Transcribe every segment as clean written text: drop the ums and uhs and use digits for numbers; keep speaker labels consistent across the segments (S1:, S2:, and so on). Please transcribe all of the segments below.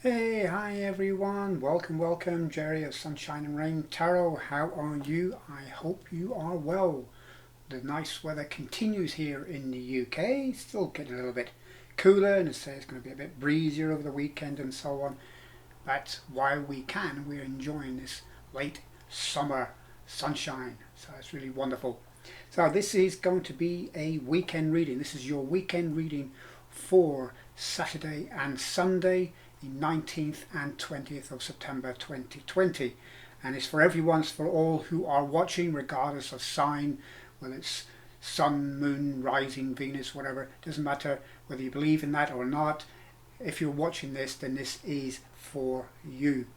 S1: Hey, hi everyone. Welcome. Jerry of Sunshine and Rain Tarot. How are you? I hope you are well. The nice weather continues here in the UK. Still getting a little bit cooler, and it's going to be a bit breezier over the weekend and so on. But while we can, we're enjoying this late summer sunshine. So it's really wonderful. So this is going to be a weekend reading. This is your weekend reading for Saturday and Sunday, the 19th and 20th of September 2020. And it's for everyone, it's for all who are watching, regardless of sign, whether it's sun, moon, rising, Venus, whatever. It doesn't matter whether you believe in that or not. If you're watching this, then this is for you.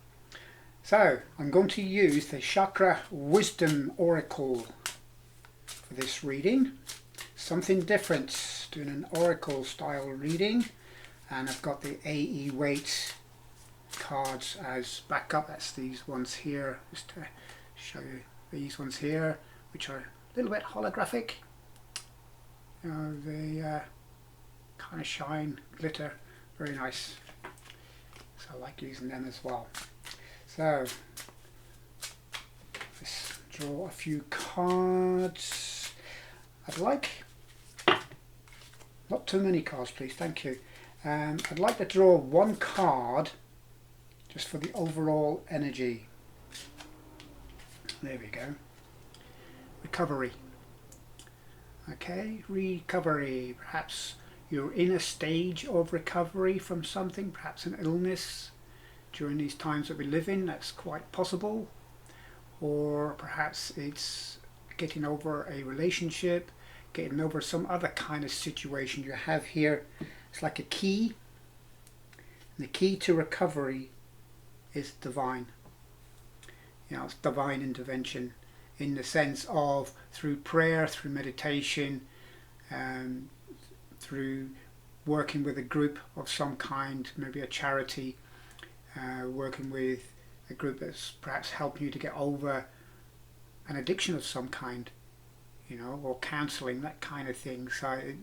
S1: So I'm going to use the Chakra Wisdom Oracle for this reading. Something different, doing an oracle style reading. And I've got the AE weight cards as backup. That's these ones here, just to show you these ones here, which are a little bit holographic. You know, they kind of shine, glitter, very nice. So I like using them as well. So let's draw a few cards. I'd like, not too many cards please, thank you. I'd like to draw one card just for the overall energy. There we go. Recovery. Okay, recovery. Perhaps you're in a stage of recovery from something, perhaps an illness during these times that we live in. That's quite possible. Or perhaps it's getting over a relationship, getting over some other kind of situation you have here. It's like a key. And the key to recovery is divine. You know, it's divine intervention in the sense of through prayer, through meditation, through working with a group of some kind, maybe a charity, working with a group that's perhaps helping you to get over an addiction of some kind, you know, or counselling, that kind of thing. So a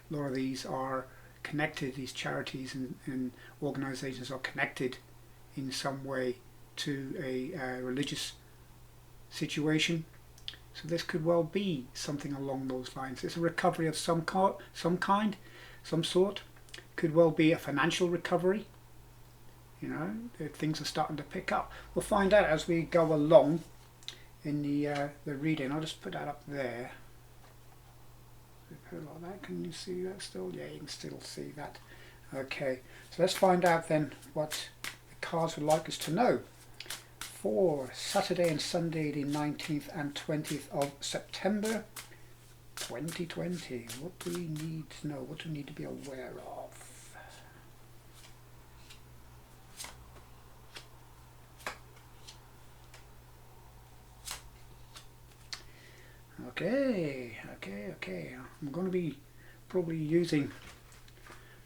S1: lot of these are connected, these charities and organisations are connected in some way to a religious situation. So this could well be something along those lines. It's a recovery of some kind, some sort. Could well be a financial recovery. You know, things are starting to pick up. We'll find out as we go along in the reading. I'll just put that up there. Put it like that. Can you see that still? Yeah, you can still see that. Okay, so let's find out then what the cards would like us to know for Saturday and Sunday, the 19th and 20th of September 2020. What do we need to know? What do we need to be aware of? Okay. I'm going to be probably using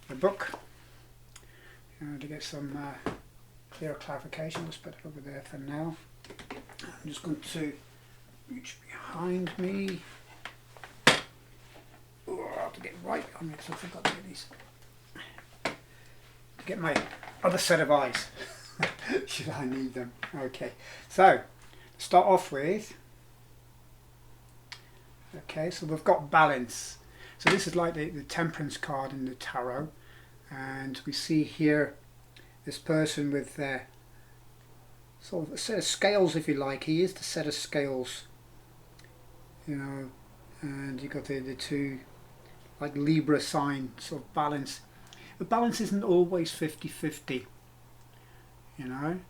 S1: the book to get some clear clarification. Let's put it over there for now. I'm just going to reach behind me. Oh, I have to get right on me because I forgot to get these. To get my other set of eyes. Should I need them? Okay, so start off with. Okay, so we've got balance. So this is like the temperance card in the tarot, and we see here this person with sort of a set of scales, if you like. He is the set of scales, you know, and you've got the two like Libra sign sort of balance. But balance isn't always 50-50, you know.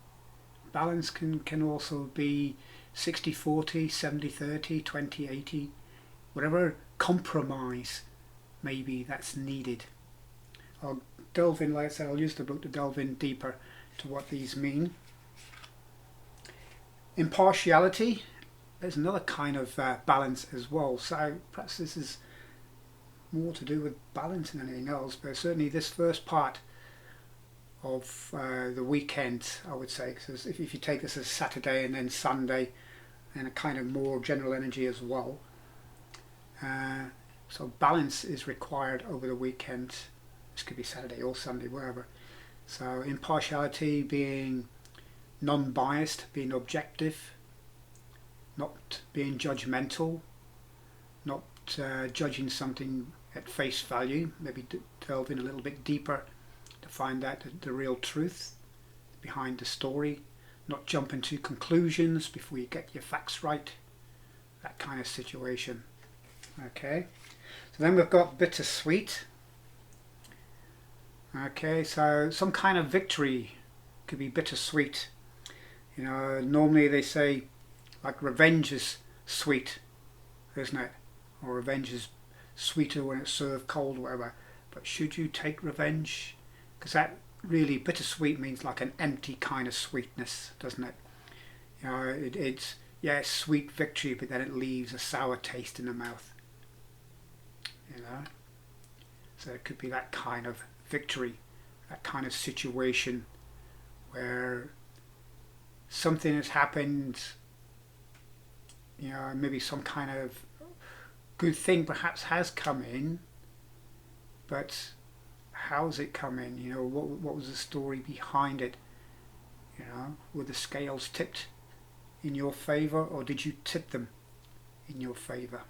S1: Balance can also be 60-40, 70-30, 20-80. Whatever compromise maybe that's needed. I'll delve in, like I said, I'll use the book to delve in deeper to what these mean. Impartiality, there's another kind of balance as well. So perhaps this is more to do with balance than anything else, but certainly this first part of the weekend, I would say, because if you take this as Saturday and then Sunday, and a kind of more general energy as well. So balance is required over the weekend. This could be Saturday or Sunday, wherever. So impartiality being non-biased, being objective, not being judgmental, not judging something at face value, maybe delving a little bit deeper to find out the real truth behind the story, not jumping to conclusions before you get your facts right, that kind of situation. Okay, so then we've got bittersweet. Okay, so some kind of victory could be bittersweet. You know, normally they say like revenge is sweet, isn't it? Or revenge is sweeter when it's served cold or whatever. But should you take revenge? Because that really, bittersweet means like an empty kind of sweetness, doesn't it? You know, it's, yeah, it's sweet victory, but then it leaves a sour taste in the mouth. You know? So it could be that kind of victory, that kind of situation where something has happened, you know, maybe some kind of good thing perhaps has come in, but how's it come in? You know, what was the story behind it? You know, were the scales tipped in your favour, or did you tip them in your favour?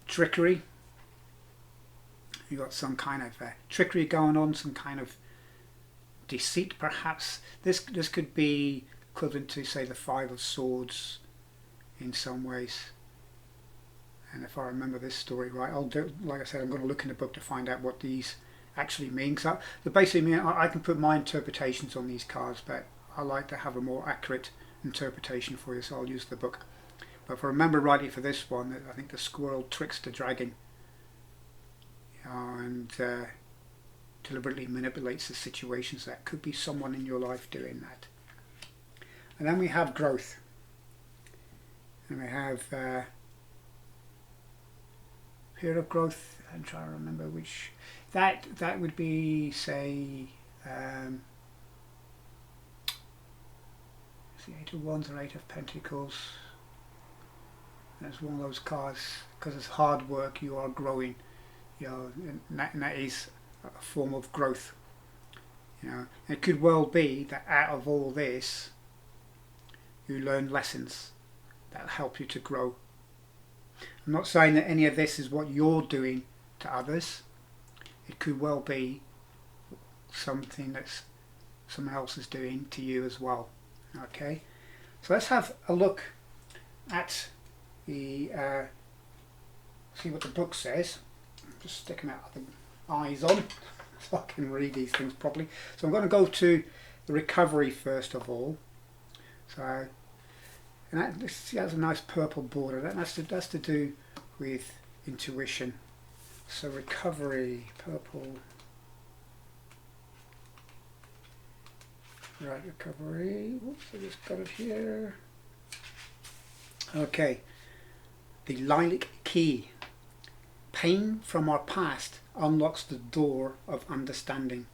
S1: Trickery. You got some kind of trickery going on, some kind of deceit perhaps. This could be equivalent to, say, the Five of Swords in some ways. And if I remember this story right, I'll do, like I said, I'm going to look in the book to find out what these actually mean. So they basically mean I can put my interpretations on these cards, but I like to have a more accurate interpretation for you, so I'll use the book. But if I remember rightly for this one, I think the squirrel tricks the dragon, you know, and deliberately manipulates the situations. That could be someone in your life doing that. And then we have growth, and we have period of growth. I'm trying to remember which. That would be, say, the Eight of Wands or Eight of Pentacles. That's one of those cards, because it's hard work, you are growing, you know, and that is a form of growth. You know, it could well be that out of all this, you learn lessons that help you to grow. I'm not saying that any of this is what you're doing to others. It could well be something that someone else is doing to you as well. Okay, so let's have a look at the see what the book says. Just stick my other eyes on so I can read these things properly. So I'm going to go to the recovery first of all. So, and this has a nice purple border. That's to do with intuition. So recovery, purple. Right, recovery. Whoops, I just got it here. Okay. The lilac key. Pain from our past unlocks the door of understanding.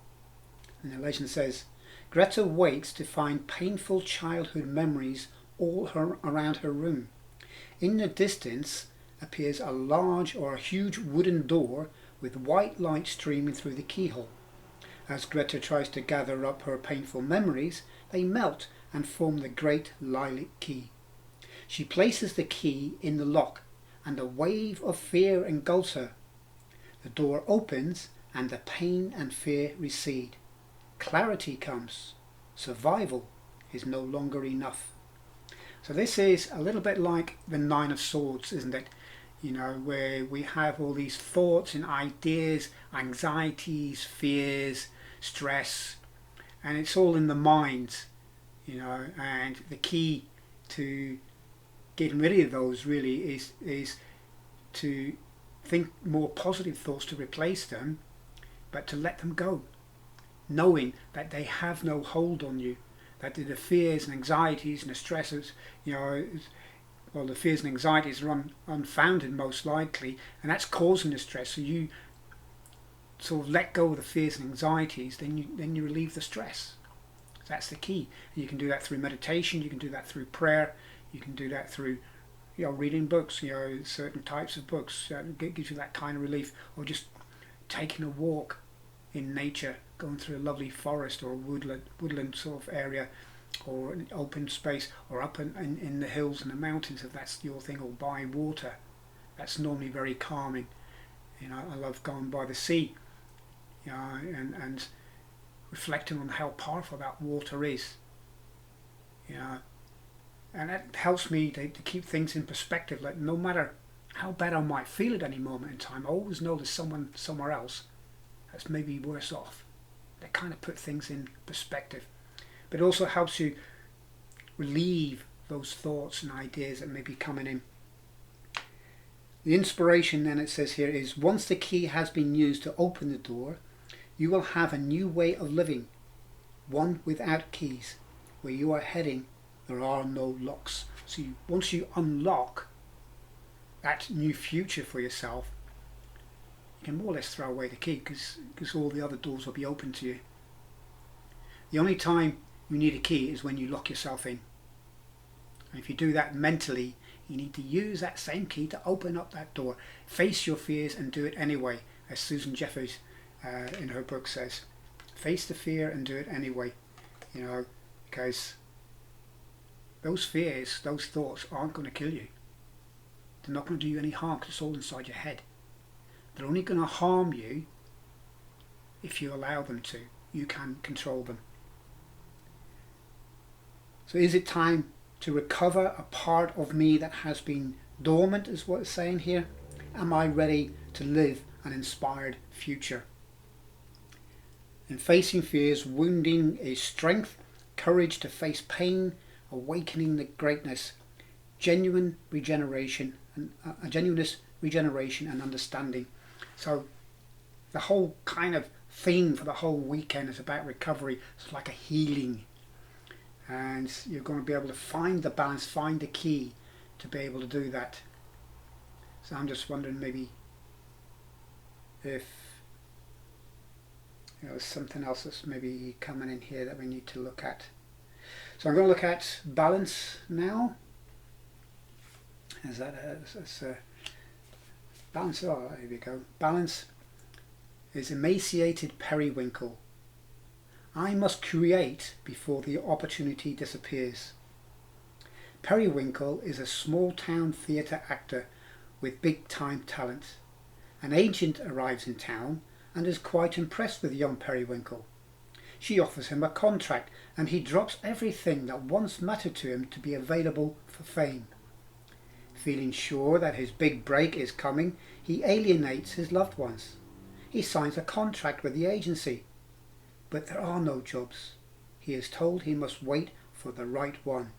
S1: And the legend says, Greta wakes to find painful childhood memories all around her room. In the distance appears a large or a huge wooden door with white light streaming through the keyhole. As Greta tries to gather up her painful memories, they melt and form the great lilac key. She places the key in the lock, and a wave of fear engulfs her. The door opens, and the pain and fear recede. Clarity comes. Survival is no longer enough. So this is a little bit like the Nine of Swords, isn't it? You know, where we have all these thoughts and ideas, anxieties, fears, stress, and it's all in the mind, you know, and the key to getting rid of those really is to think more positive thoughts to replace them, but to let them go, knowing that they have no hold on you, that the fears and anxieties and the stresses, you know, well, the fears and anxieties are unfounded most likely, and that's causing the stress. So you sort of let go of the fears and anxieties, then you relieve the stress. That's the key. And you can do that through meditation. You can do that through prayer. You can do that through, you know, reading books. You know, certain types of books gives you that kind of relief, or just taking a walk in nature, going through a lovely forest or a woodland sort of area, or an open space, or up in the hills and the mountains, if that's your thing, or by water. That's normally very calming. You know, I love going by the sea, you know, and reflecting on how powerful that water is. You know, and that helps me to keep things in perspective. Like, no matter how bad I might feel at any moment in time, I always know there's someone somewhere else that's maybe worse off. That kind of put things in perspective. But it also helps you relieve those thoughts and ideas that may be coming in. The inspiration then, it says here, is once the key has been used to open the door, you will have a new way of living, one without keys. Where you are heading, there are no locks. So once you unlock that new future for yourself, you can more or less throw away the key, because all the other doors will be open to you. The only time you need a key is when you lock yourself in. And if you do that mentally, you need to use that same key to open up that door. Face your fears and do it anyway, as Susan Jeffers in her book says. Face the fear and do it anyway. You know, because those fears, those thoughts aren't going to kill you. They're not going to do you any harm, because it's all inside your head. They're only going to harm you if you allow them to. You can control them. So is it time to recover a part of me that has been dormant, is what it's saying here? Am I ready to live an inspired future? In facing fears, wounding is strength, courage to face pain, awakening the greatness, genuine regeneration, and regeneration and understanding. So the whole kind of theme for the whole weekend is about recovery. It's like a healing. And you're going to be able to find the balance, find the key to be able to do that. So I'm just wondering maybe if there's something else that's maybe coming in here that we need to look at. So I'm going to look at balance now. Is that balance? Oh, here we go. Balance is emaciated periwinkle. I must create before the opportunity disappears. Periwinkle is a small town theatre actor with big time talent. An agent arrives in town and is quite impressed with young Periwinkle. She offers him a contract and he drops everything that once mattered to him to be available for fame. Feeling sure that his big break is coming, he alienates his loved ones. He signs a contract with the agency. But there are no jobs. He is told he must wait for the right one.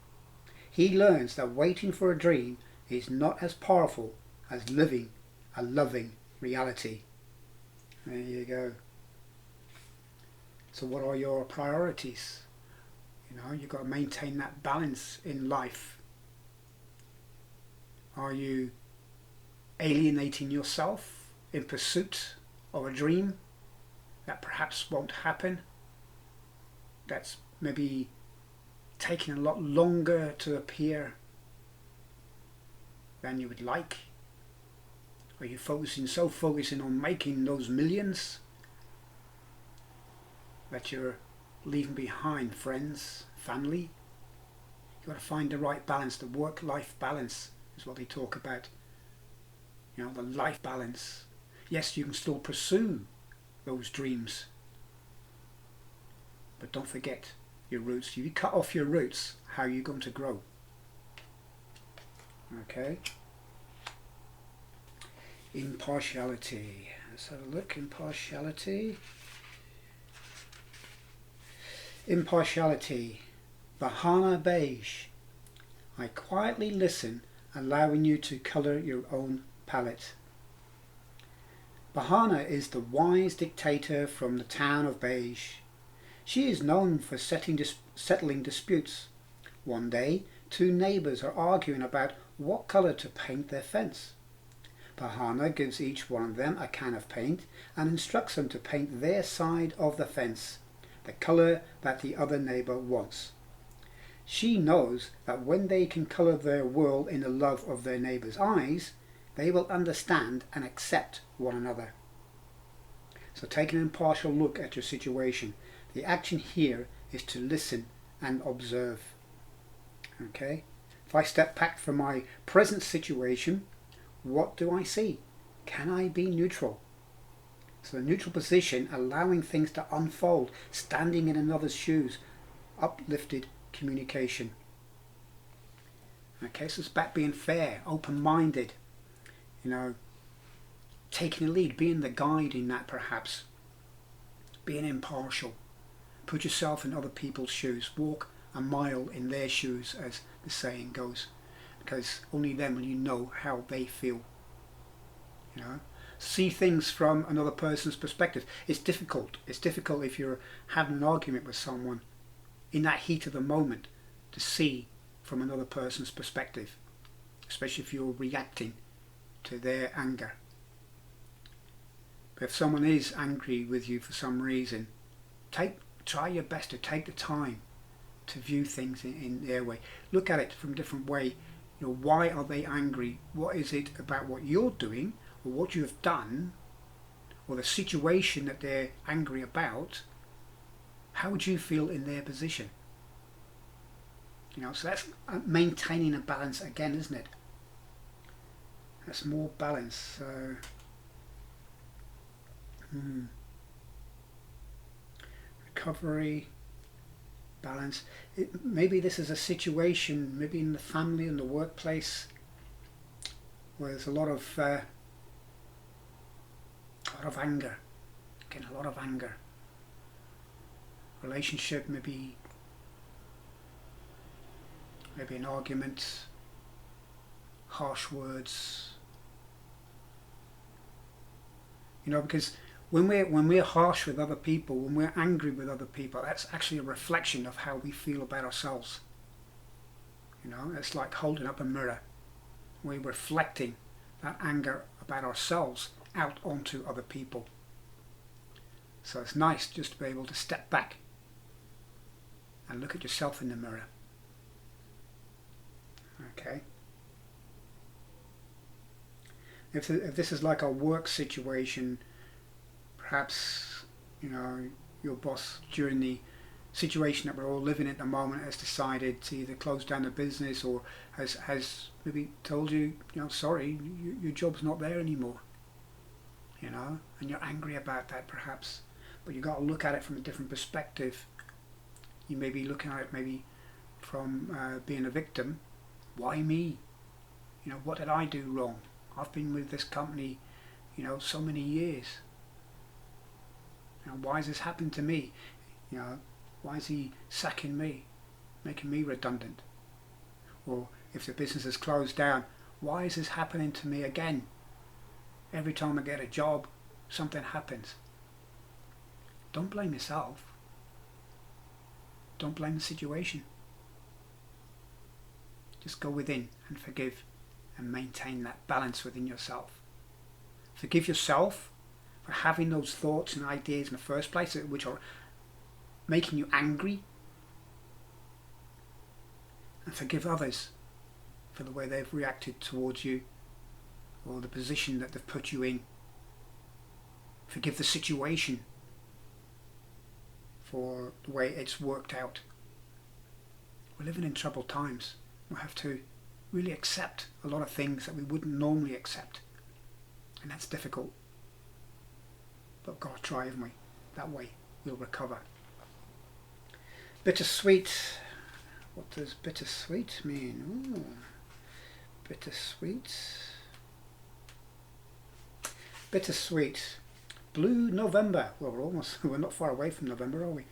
S1: He learns that waiting for a dream is not as powerful as living a loving reality. There you go. So what are your priorities? You know, you've got to maintain that balance in life. Are you alienating yourself in pursuit of a dream that perhaps won't happen, that's maybe taking a lot longer to appear than you would like? Are you focusing on making those millions that you're leaving behind friends, family? You've got to find the right balance. The work-life balance is what they talk about. You know, the life balance. Yes, you can still pursue those dreams, but don't forget your roots. If you cut off your roots, how are you going to grow? Okay. Impartiality. Let's have a look. Impartiality. Impartiality. Bahana beige. I quietly listen, allowing you to colour your own palette. Bahana is the wise dictator from the town of Beige. She is known for settling disputes. One day, two neighbours are arguing about what colour to paint their fence. Bahana gives each one of them a can of paint and instructs them to paint their side of the fence, the colour that the other neighbour wants. She knows that when they can colour their world in the love of their neighbour's eyes, they will understand and accept one another. So take an impartial look at your situation. The action here is to listen and observe. Okay? If I step back from my present situation, what do I see? Can I be neutral? So a neutral position, allowing things to unfold, standing in another's shoes, uplifted communication. Okay, so it's about being fair, open-minded, taking a lead, being the guide in that perhaps, being impartial. Put yourself in other people's shoes, walk a mile in their shoes, as the saying goes, because only then will you know how they feel. See things from another person's perspective. It's difficult if you're having an argument with someone in that heat of the moment to see from another person's perspective, especially if you're reacting to their anger. But if someone is angry with you for some reason, try your best to take the time to view things in their way. Look at it from a different way. Why are they angry? What is it about what you're doing or what you have done or the situation that they're angry about? How would you feel in their position? So that's maintaining a balance again, isn't it? That's more balance. So recovery, balance. Maybe this is a situation, maybe in the family, in the workplace, where there's a lot of anger. Again, a lot of anger. Relationship, maybe an argument, harsh words. Because when we're harsh with other people, when we're angry with other people, that's actually a reflection of how we feel about ourselves. It's like holding up a mirror. We're reflecting that anger about ourselves out onto other people. So it's nice just to be able to step back and look at yourself in the mirror. Okay. If this is like a work situation, perhaps your boss, during the situation that we're all living in at the moment, has decided to either close down the business or has maybe told you, sorry, your job's not there anymore. And you're angry about that perhaps, but you've got to look at it from a different perspective. You may be looking at it maybe from being a victim. Why me? What did I do wrong? I've been with this company, so many years. Why has this happened to me? Why is he sacking me, making me redundant? Or if the business is closed down, why is this happening to me again? Every time I get a job, something happens. Don't blame yourself. Don't blame the situation. Just go within and forgive and maintain that balance within yourself. Forgive yourself for having those thoughts and ideas in the first place, which are making you angry. And forgive others for the way they've reacted towards you or the position that they've put you in. Forgive the situation for the way it's worked out. We're living in troubled times. We have to really accept a lot of things that we wouldn't normally accept. And that's difficult. But we've got to try, haven't we? That way we'll recover. Bittersweet. What does bittersweet mean? Ooh. Bittersweet. Bittersweet. Blue November. Well, we're not far away from November, are we?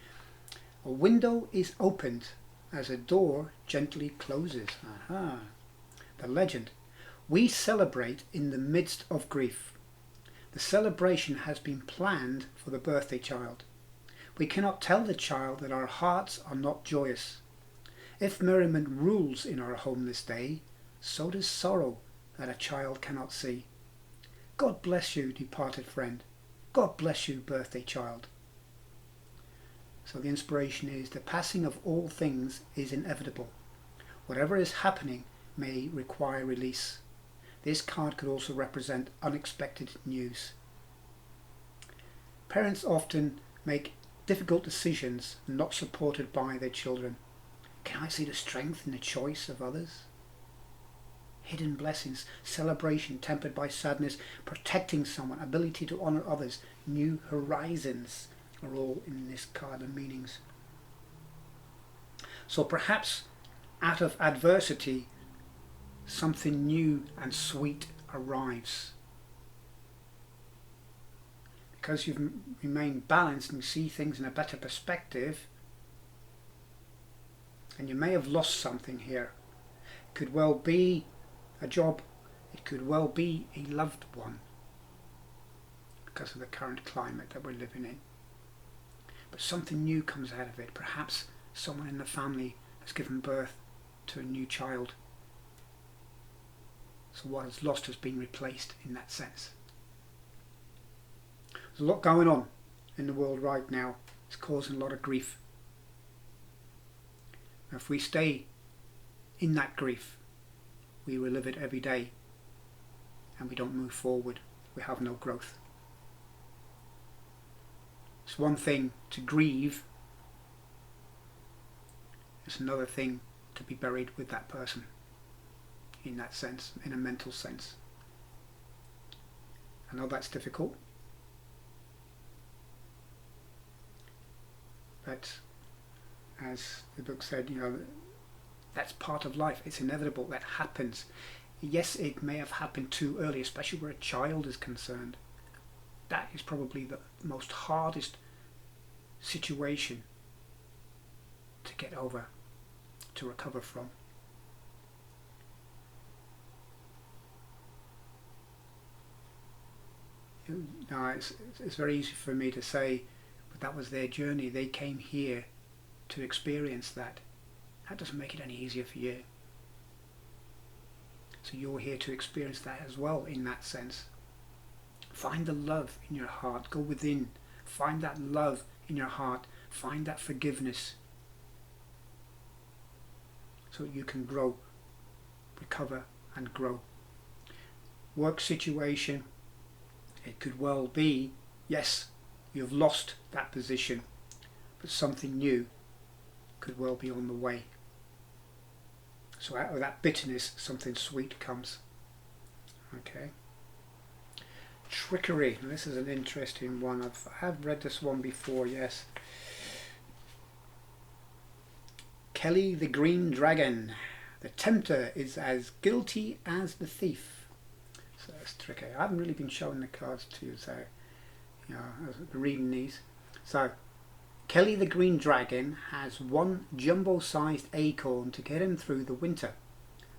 S1: A window is opened as a door gently closes. Aha. The legend. We celebrate in the midst of grief. The celebration has been planned for the birthday child. We cannot tell the child that our hearts are not joyous. If merriment rules in our home this day, so does sorrow that a child cannot see. God bless you, departed friend. God bless you, birthday child. So the inspiration is, the passing of all things is inevitable. Whatever is happening may require release. This card could also represent unexpected news. Parents often make difficult decisions not supported by their children. Can I see the strength in the choice of others? Hidden blessings, celebration tempered by sadness, protecting someone, ability to honour others, new horizons are all in this card of meanings. So perhaps out of adversity, something new and sweet arrives. Because you've remained balanced and see things in a better perspective, and you may have lost something here. It could well be a job, it could well be a loved one, because of the current climate that we're living in. But something new comes out of it. Perhaps someone in the family has given birth to a new child. So what is lost has been replaced in that sense. There's a lot going on in the world right now. It's causing a lot of grief. Now, if we stay in that grief, we relive it every day, and we don't move forward. We have no growth. It's one thing to grieve. It's another thing to be buried with that person, in that sense, in a mental sense. I know that's difficult, but as the book said, that's part of life. It's inevitable. That happens. Yes, it may have happened too early, especially where a child is concerned. That is probably the most hardest situation to get over, to recover from. Now, it's very easy for me to say, but that was their journey. They came here to experience that. That doesn't make it any easier for you. So you're here to experience that as well, in that sense. Find the love in your heart. Go within. Find that love in your heart. Find that forgiveness, so you can grow, recover and grow. Work situation, it could well be, yes, you've lost that position, but something new could well be on the way. So out of that bitterness, something sweet comes. Okay. Trickery. Now, this is an interesting one. I have read this one before, yes. Kelly the Green Dragon. The tempter is as guilty as the thief. So it's tricky. I haven't really been showing the cards to you, so I was reading these. So Kelly the Green Dragon has one jumbo-sized acorn to get him through the winter.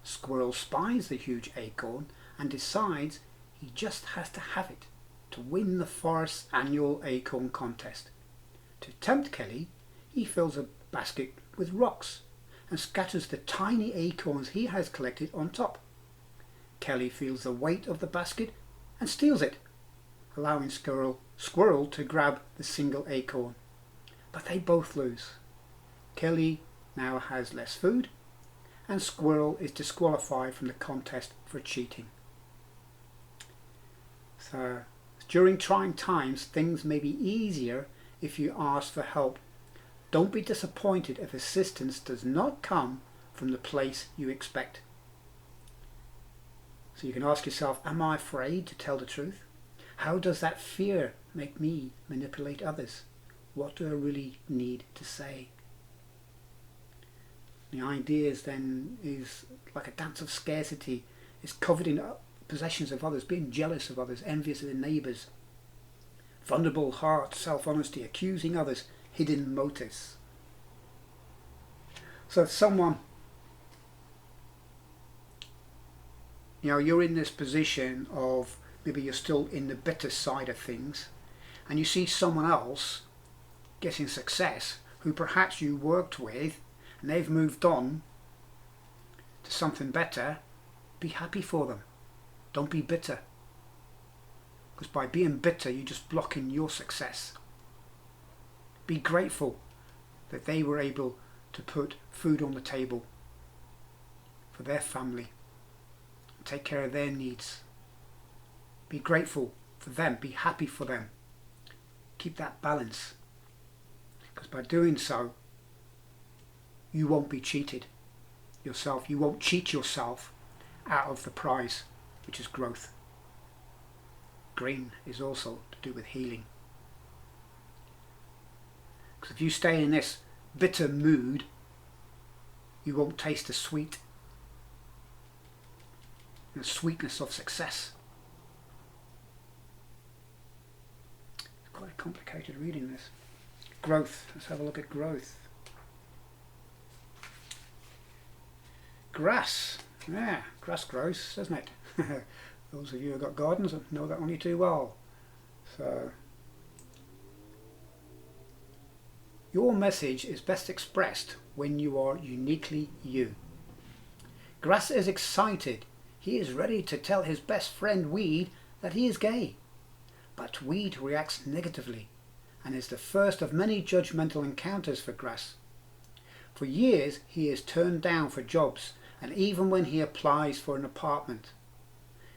S1: Squirrel spies the huge acorn and decides he just has to have it to win the forest's annual acorn contest. To tempt Kelly, he fills a basket with rocks and scatters the tiny acorns he has collected on top. Kelly feels the weight of the basket and steals it, allowing Squirrel to grab the single acorn. But they both lose. Kelly now has less food, and Squirrel is disqualified from the contest for cheating. So, during trying times, things may be easier if you ask for help. Don't be disappointed if assistance does not come from the place you expect. So you can ask yourself, am I afraid to tell the truth? How does that fear make me manipulate others? What do I really need to say? The ideas then is like a dance of scarcity. It's covered in possessions of others, being jealous of others, envious of their neighbours. Vulnerable heart, self-honesty, accusing others, hidden motives. So if someone, you're in this position of maybe you're still in the bitter side of things, and you see someone else getting success who perhaps you worked with and they've moved on to something better, be happy for them. Don't be bitter. Because by being bitter, you're just blocking your success. Be grateful that they were able to put food on the table for their family, take care of their needs. Be grateful for them. Be happy for them. Keep that balance. Because by doing so, you won't be cheated yourself. You won't cheat yourself out of the prize, which is growth. Green is also to do with healing. Because if you stay in this bitter mood, you won't taste the sweet and the sweetness of success. It's quite complicated reading this. Growth. Let's have a look at growth. Grass. Yeah, grass grows, doesn't it? Those of you who've got gardens know that only too well. So, your message is best expressed when you are uniquely you. Grass is excited. He is ready to tell his best friend Weed that he is gay. But Weed reacts negatively and is the first of many judgmental encounters for Grass. For years he is turned down for jobs, and even when he applies for an apartment.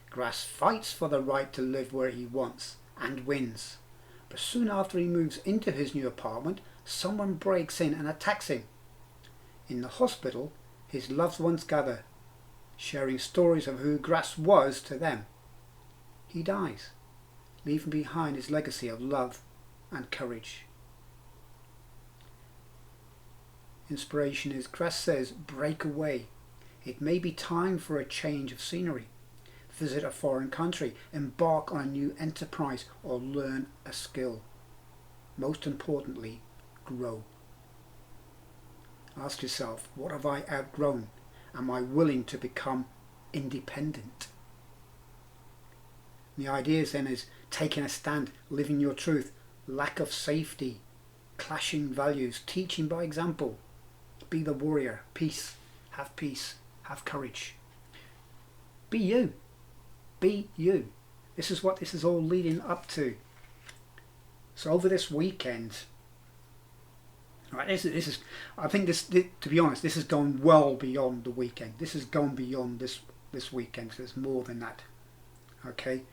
S1: Grass fights for the right to live where he wants and wins. But soon after he moves into his new apartment, someone breaks in and attacks him. In the hospital, his loved ones gather, sharing stories of who Grass was to them. He dies, leaving behind his legacy of love and courage. Inspiration is, Grass says, break away. It may be time for a change of scenery. Visit a foreign country, embark on a new enterprise, or learn a skill. Most importantly, grow. Ask yourself, what have I outgrown? Am I willing to become independent? The idea then is taking a stand, living your truth, lack of safety, clashing values, teaching by example. Be the warrior, peace, have courage. Be you. Be you. This is what this is all leading up to. So over this weekend, right, this is I think this, to be honest, this has gone well beyond the weekend. This has gone beyond this weekend. So there's more than that. Okay,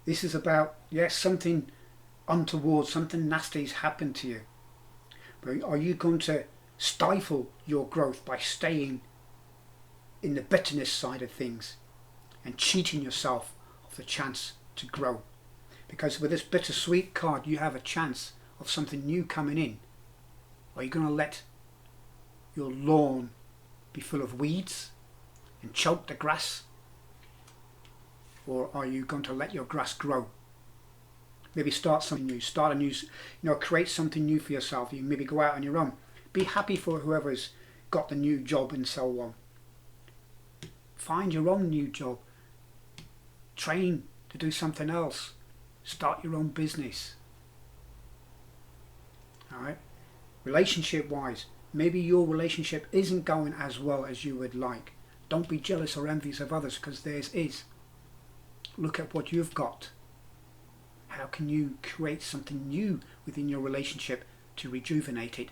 S1: this is about, yes, something untoward, something nasty's happened to you. But are you going to stifle your growth by staying in the bitterness side of things and cheating yourself of the chance to grow? Because with this bittersweet card, you have a chance of something new coming in. Are you going to let your lawn be full of weeds and choke the grass? Or are you going to let your grass grow? Maybe start something new, create something new for yourself. You maybe go out on your own. Be happy for whoever's got the new job and so on. Find your own new job. Train to do something else. Start your own business. Alright? Relationship wise, maybe your relationship isn't going as well as you would like. Don't be jealous or envious of others, because theirs is. Look at what you've got. How can you create something new within your relationship to rejuvenate it?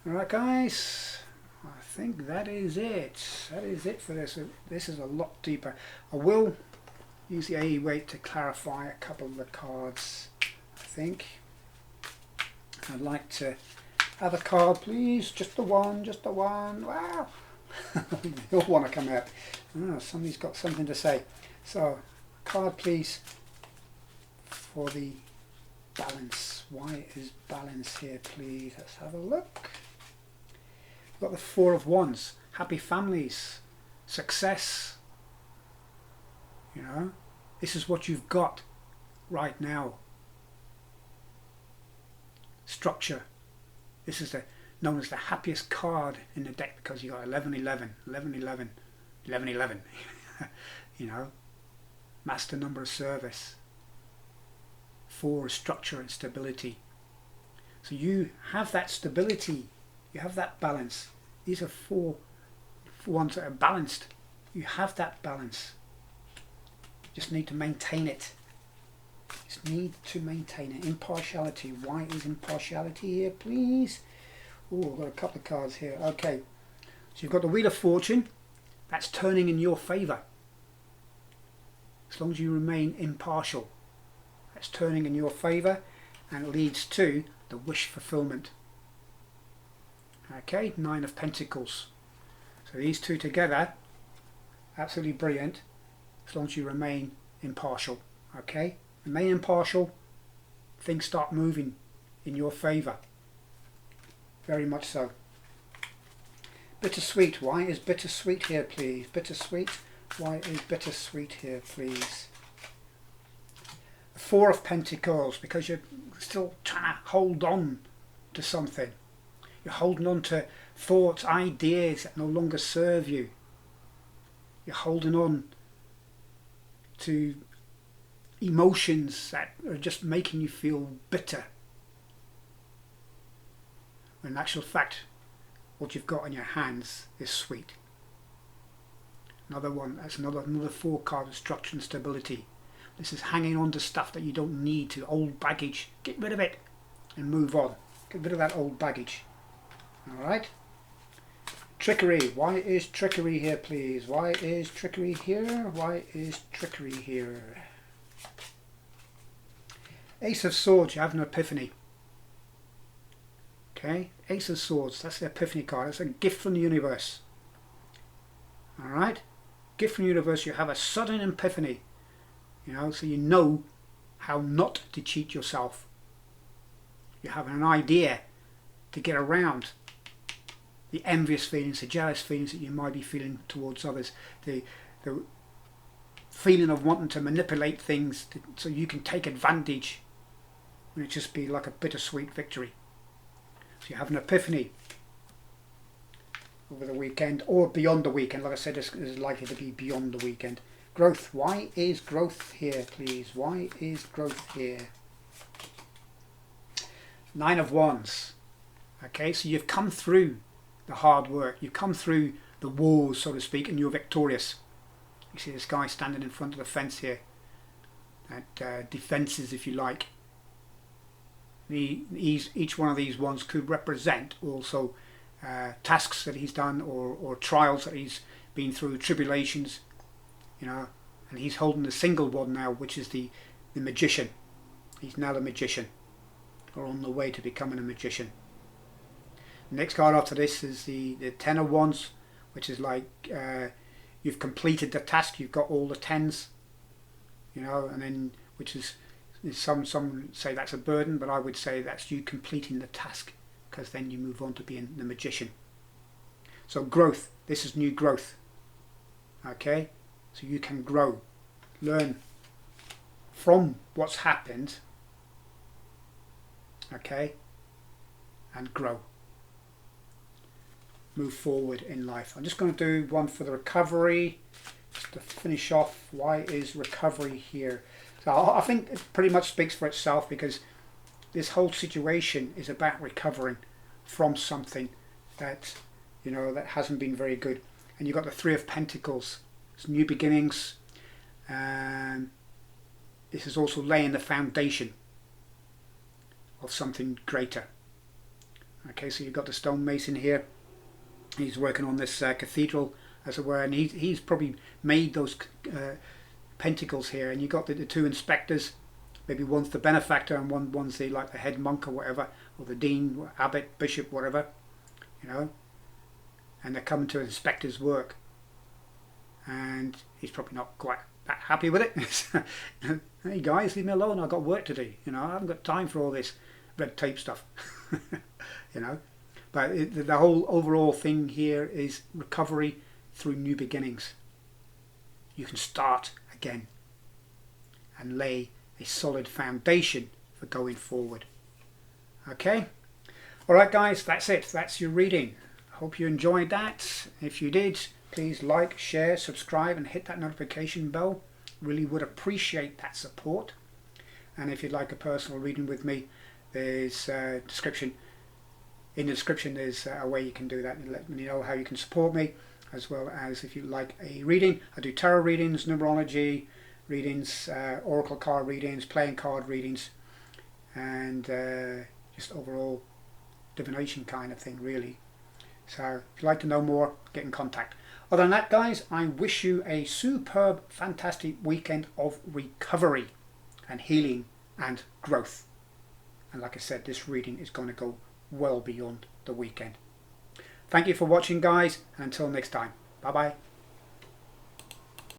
S1: Alright guys, I think that is it. That is it for this. This is a lot deeper. I will use the AE weight to clarify a couple of the cards. I think I'd like to have a card, please. Just the one, just the one. Wow. They all want to come out. Oh, somebody's got something to say. So, card please for the balance. Why is balance here, please? Let's have a look. We've got the Four of Wands. Happy families. Success. You know, this is what you've got right now. Structure. This is known as the happiest card in the deck, because you got 11, 11, 11, 11, 11, 11. You know, master number of service. 4 is structure and stability. So you have that stability, you have that balance. These are four ones that are balanced. You have that balance. Just need to maintain it. Just need to maintain it. Impartiality. Why is impartiality here, please? Oh, I've got a couple of cards here. Okay. So you've got the Wheel of Fortune. That's turning in your favour. As long as you remain impartial. that's turning in your favor, and it leads to the wish fulfillment. Okay, 9 of Pentacles. So these two together, absolutely brilliant, as long as you remain impartial. Okay, remain impartial, things start moving in your favor. Very much so. Bittersweet. Why is bittersweet here, please? Bittersweet. Why is bittersweet here, please? The 4 of Pentacles, because you're still trying to hold on to something. You're holding on to thoughts, ideas that no longer serve you. You're holding on to emotions that are just making you feel bitter. When in actual fact, what you've got in your hands is sweet. Another one, that's another 4 card, destruction and stability. This is hanging on to stuff that you don't need to, old baggage. Get rid of it and move on. Get rid of that old baggage. Alright? Trickery. Why is trickery here, please? Why is trickery here? Why is trickery here? Ace of Swords, you have an epiphany. Okay, Ace of Swords, that's the epiphany card. It's a gift from the universe. Alright? Gift from the universe, you have a sudden epiphany. You know, so you know how not to cheat yourself. You have an idea to get around the envious feelings, the jealous feelings that you might be feeling towards others. The feeling of wanting to manipulate things so you can take advantage. And it just be like a bittersweet victory. So you have an epiphany over the weekend or beyond the weekend. Like I said, this is likely to be beyond the weekend. Growth. Why is growth here, please? Why is growth here? 9 of Wands. Okay, so you've come through the hard work. You've come through the wars, so to speak, and you're victorious. You see this guy standing in front of the fence here. That defences, if you like. Each one of these ones could represent also tasks that he's done or trials that he's been through, tribulations, you know, and he's holding the single one now, which is the magician. He's now the magician, or on the way to becoming a magician. The next card after this is the 10 of Wands, which is like you've completed the task, you've got all the 10s, you know, and then which is some say that's a burden, but I would say that's you completing the task, because then you move on to being the magician. So growth, this is new growth. Okay, so you can grow, learn from what's happened, okay, and grow, move forward in life. I'm just going to do one for the recovery just to finish off. Why is recovery here? So I think it pretty much speaks for itself, because this whole situation is about recovering from something that, you know, that hasn't been very good. And you've got the 3 of Pentacles. It's new beginnings. And this is also laying the foundation of something greater. Okay, so you've got the stonemason here. He's working on this cathedral, as it were, and he's probably made those pentacles here. And you've got the 2 inspectors. Maybe one's the benefactor and one's the like the head monk or whatever, or the dean, abbot, bishop, whatever, you know. And they're coming to inspect his work, and he's probably not quite that happy with it. Hey guys, leave me alone, I've got work to do, you know, I haven't got time for all this red tape stuff. You know. But the whole overall thing here is recovery through new beginnings. You can start again and lay a solid foundation for going forward. Okay, alright guys, that's it. That's your reading. Hope you enjoyed that. If you did, please like, share, subscribe and hit that notification bell. Really would appreciate that support. And if you'd like a personal reading with me, there's in the description there's a way you can do that, and let me know how you can support me, as well as if you like a reading. I do tarot readings, numerology readings, oracle card readings, playing card readings, and just overall divination kind of thing, really. So if you'd like to know more, get in contact. Other than that, guys, I wish you a superb, fantastic weekend of recovery and healing and growth. And like I said, this reading is going to go well beyond the weekend. Thank you for watching, guys, and until next time, bye bye.